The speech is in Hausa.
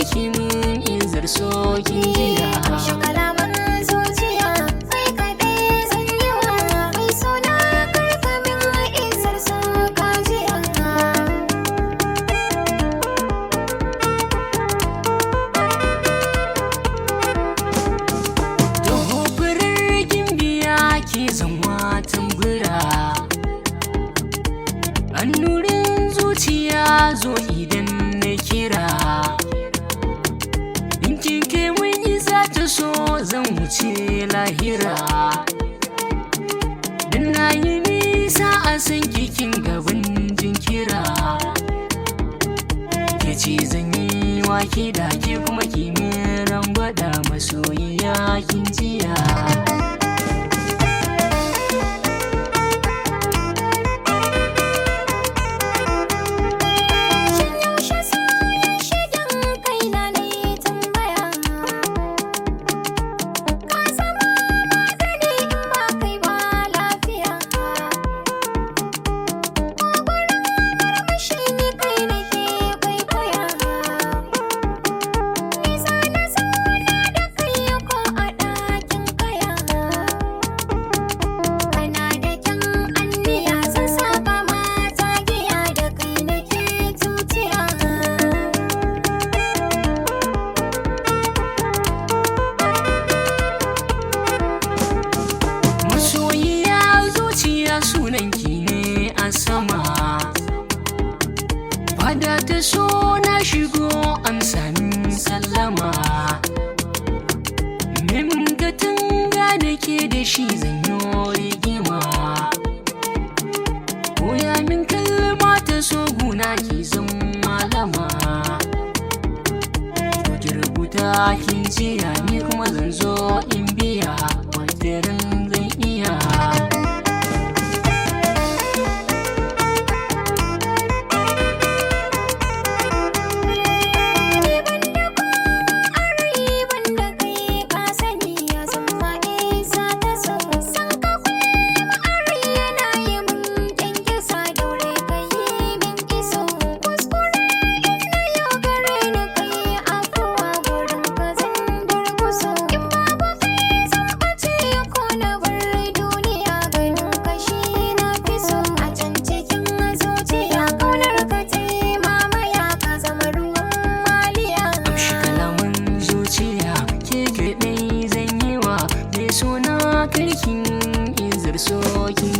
karki min izar so kin jiya. Kalaman zuciya kai kaɗai zan yi wa mai suna karka min izar so ka jiya. Taho furar gimbiya ke zama tambura, annurin zuciya zo idan na kira. In kin kai mun isa ta so zan wuce lahira, dan na yi nisa a san kikin gaban jinkira. Ke ce zan yi wake da ke kuma kimiran gwada masoyiya kin jiya. Shin yaushe sauyin shigen kaina ne tambaya? Ka zama magani in ba kai ba lafiya. Ko gurin murmushi ni kai nake kwaikwaya. Nisa na zauna da kai ko a ɗakin kaya. Kana da kyan anniya zan saba mata giya da kai nake tutiya. Masoyiya zuciya sunanki ne a sama, fada ta so na shigo amsa min sallama. Min ga tanga da ke da shi zan yi rigima, koya min kalma ta so guna ki zan malama. To ki rubuta kin jiya ni kuma zan zo in biya, wadarin zan iya. Banda kai ka sani ya zama isa ta so. San ka kullum ari yana yi mun kyankyasa daure ka yi min iso. Kuskure in na yau gare ni kai afuwa gurin ka zan durkuso. In babu kai zan ɓace ko na bar duniya ganin ka shi na fi so. A can cikin zuciya ƙaunar ka ta yi mamaya ka zama ruwan maliya. Amshi kalaman zuciya ke kaɗai zan yi wa mai suna karkin izar so kin